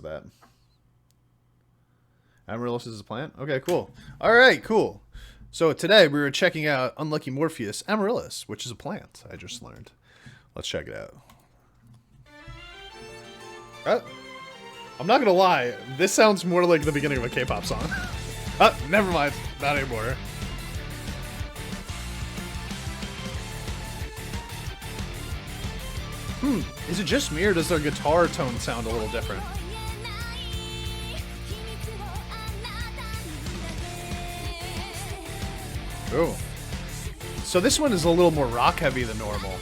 that. Amaryllis is a plant? Okay, cool. Alright, cool. So today we were checking out Unlucky Morpheus Amaryllis, which is a plant, I just learned. Let's check it out. I'm not gonna lie, this sounds more like the beginning of a K-pop song. Never mind. Not anymore. Is it just me or does their guitar tone sound a little different? Oh. So this one is a little more rock heavy than normal.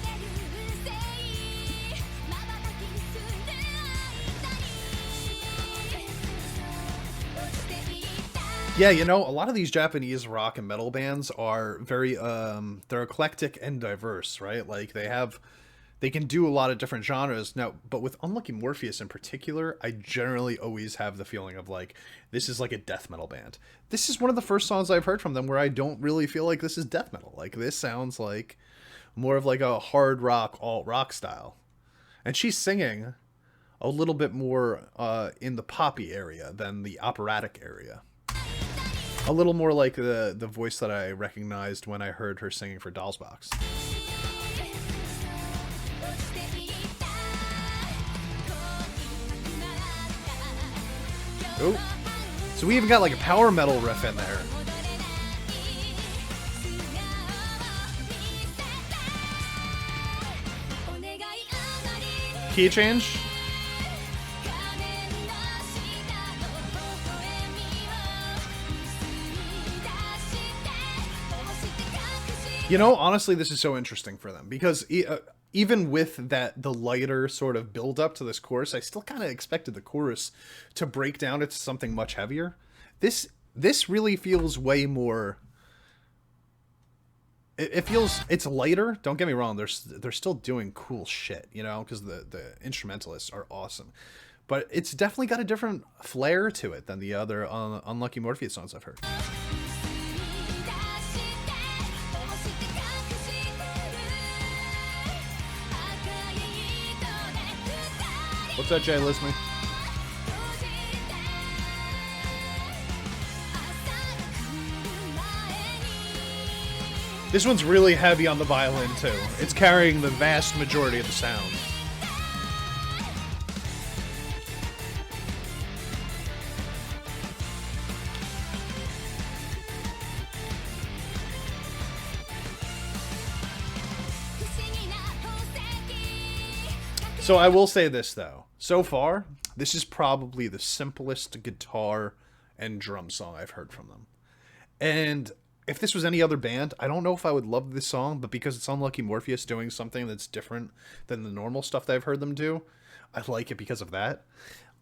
Yeah, you know, a lot of these Japanese rock and metal bands are very, they're eclectic and diverse, right? Like, they can do a lot of different genres. Now, but with Unlucky Morpheus in particular, I generally always have the feeling of, like, this is like a death metal band. This is one of the first songs I've heard from them where I don't really feel like this is death metal. Like, this sounds like more of like a hard rock, alt-rock style. And she's singing a little bit more in the poppy area than the operatic area. A little more like the voice that I recognized when I heard her singing for Doll's Box. Oh, so we even got like a power metal riff in there. Key change. You know, honestly, this is so interesting for them because even with that, the lighter sort of build up to this chorus, I still kind of expected the chorus to break down into something much heavier. This really feels way more. It feels, it's lighter. Don't get me wrong. They're still doing cool shit, you know, because the instrumentalists are awesome, but it's definitely got a different flair to it than the other Unlucky Morpheus songs I've heard. What's that, Jay Lismy? This one's really heavy on the violin, too. It's carrying the vast majority of the sound. So I will say this, though. So far, this is probably the simplest guitar and drum song I've heard from them. And if this was any other band, I don't know if I would love this song, but because it's Unlucky Morpheus doing something that's different than the normal stuff that I've heard them do, I like it because of that.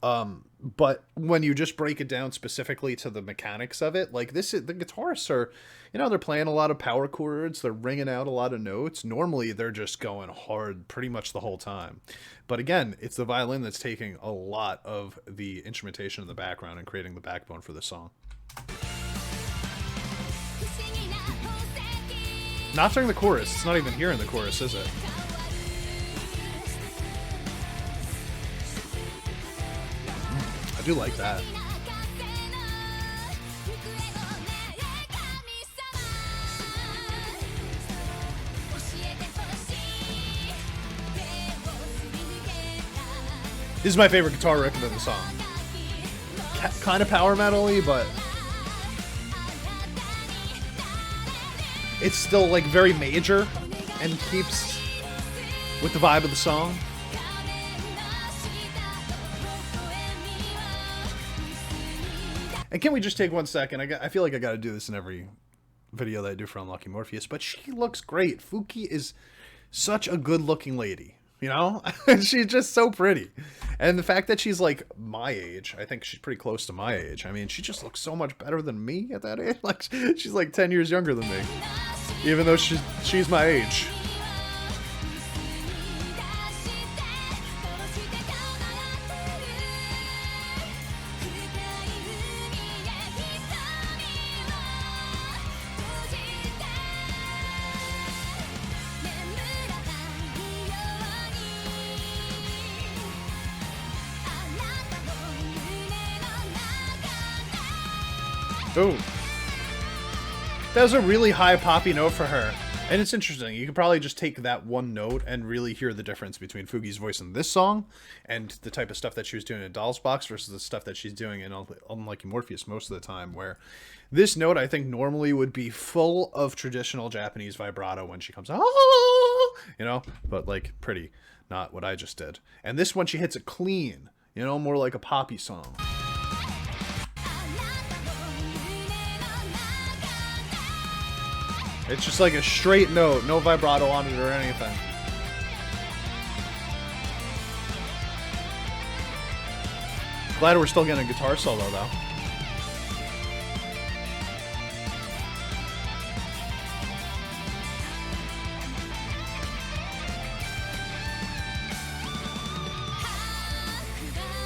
But when you just break it down specifically to the mechanics of it, like this, the guitarists are, you know, they're playing a lot of power chords, they're ringing out a lot of notes. Normally, they're just going hard pretty much the whole time. But again, it's the violin that's taking a lot of the instrumentation in the background and creating the backbone for the song. Not during the chorus. It's not even here in the chorus, is it? I do like that. This is my favorite guitar riff in the song. Kind of power metal-y, but it's still like very major and keeps with the vibe of the song. And can we just take 1 second? I feel like I gotta do this in every video that I do for Unlucky Morpheus, but she looks great. Fuki is such a good looking lady, you know? She's just so pretty. And the fact that she's like my age, I think she's pretty close to my age. I mean, she just looks so much better than me at that age. Like, she's like 10 years younger than me, even though she's my age. Ooh. That was a really high poppy note for her. And it's interesting. You could probably just take that one note and really hear the difference between Fuki's voice in this song and the type of stuff that she was doing in Doll's Box versus the stuff that she's doing in Unlucky Morpheus most of the time, where this note, I think, normally would be full of traditional Japanese vibrato when she comes, oh, you know, but, like, pretty. Not what I just did. And this one, she hits it clean, you know, more like a poppy song. It's just like a straight note, no vibrato on it or anything. Glad we're still getting a guitar solo, though.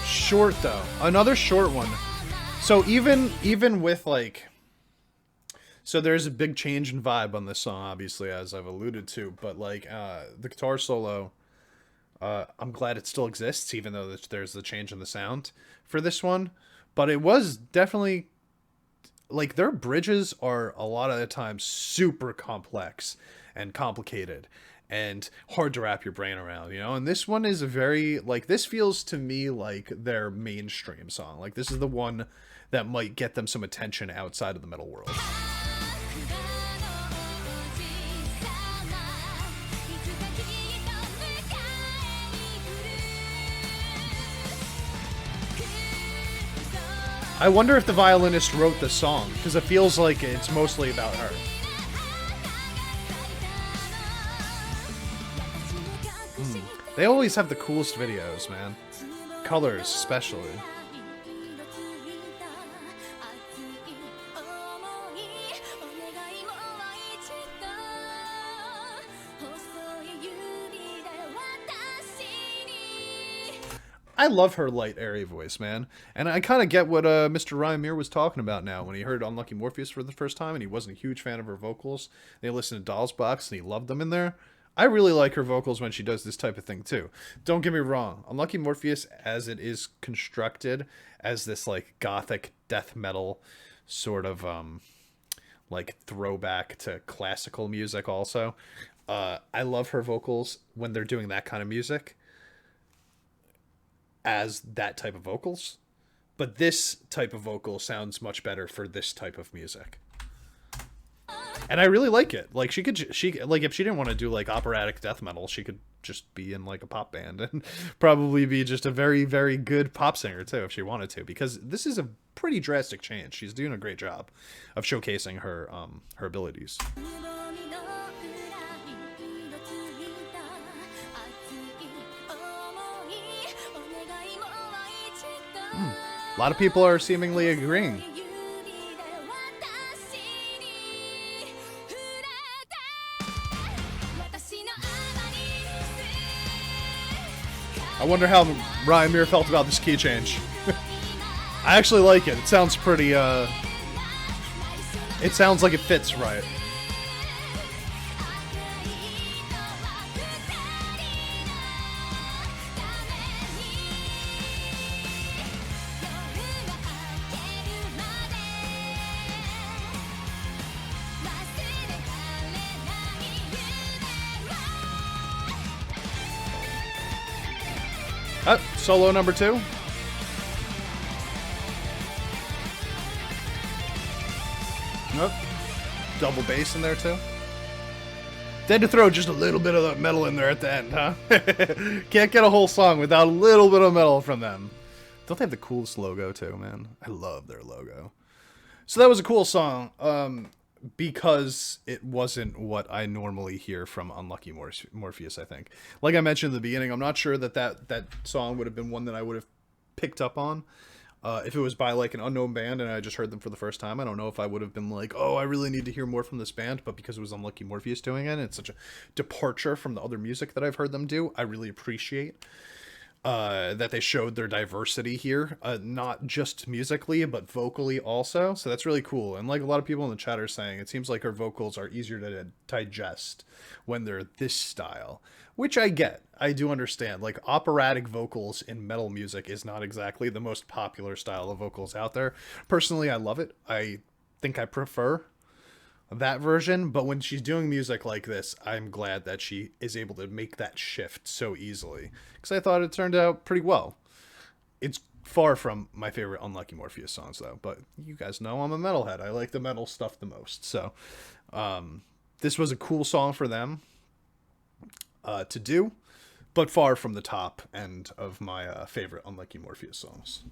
Short, though. Another short one. So even with, like... So there's a big change in vibe on this song, obviously, as I've alluded to. But, like, the guitar solo, I'm glad it still exists, even though there's the change in the sound for this one. But it was definitely... Like, their bridges are, a lot of the time, super complex and complicated and hard to wrap your brain around, you know? And this one is a very... Like, this feels to me like their mainstream song. Like, this is the one that might get them some attention outside of the metal world. I wonder if the violinist wrote the song, because it feels like it's mostly about her. They always have the coolest videos, man. Colors, especially. I love her light, airy voice, man. And I kind of get what Mr. Ryan Muir was talking about now when he heard Unlucky Morpheus for the first time and he wasn't a huge fan of her vocals. They listened to Doll's Box and he loved them in there. I really like her vocals when she does this type of thing, too. Don't get me wrong. Unlucky Morpheus, as it is constructed as this, like, gothic death metal sort of, like, throwback to classical music also. I love her vocals when they're doing that kind of music as that type of vocals, but this type of vocal sounds much better for this type of music, and I really like it. Like, she like, if she didn't want to do like operatic death metal, she could just be in like a pop band and probably be just a very, very good pop singer too if she wanted to, because this is a pretty drastic change. She's doing a great job of showcasing her her abilities. A lot of people are seemingly agreeing. I wonder how Ryan Muir felt about this key change. I actually like it. It sounds pretty, it sounds like it fits right. Solo number 2. Nope. Double bass in there too. They had to throw just a little bit of the metal in there at the end, huh? Can't get a whole song without a little bit of metal from them. Don't they have the coolest logo too, man? I love their logo. So that was a cool song. Because it wasn't what I normally hear from Unlucky Morpheus, I think. Like I mentioned in the beginning, I'm not sure that song would have been one that I would have picked up on. If it was by, like, an unknown band and I just heard them for the first time, I don't know if I would have been like, oh, I really need to hear more from this band. But because it was Unlucky Morpheus doing it, and it's such a departure from the other music that I've heard them do, I really appreciate that they showed their diversity here, not just musically but vocally also. So that's really cool. And like a lot of people in the chat are saying, it seems like her vocals are easier to digest when they're this style, which I get. I do understand. Like, operatic vocals in metal music is not exactly the most popular style of vocals out there. Personally, I love it. I think I prefer that version, but when she's doing music like this, I'm glad that she is able to make that shift so easily, because I thought it turned out pretty well. It's far from my favorite Unlucky Morpheus songs, though, but you guys know I'm a metalhead. I like the metal stuff the most, so this was a cool song for them to do, but far from the top end of my favorite Unlucky Morpheus songs.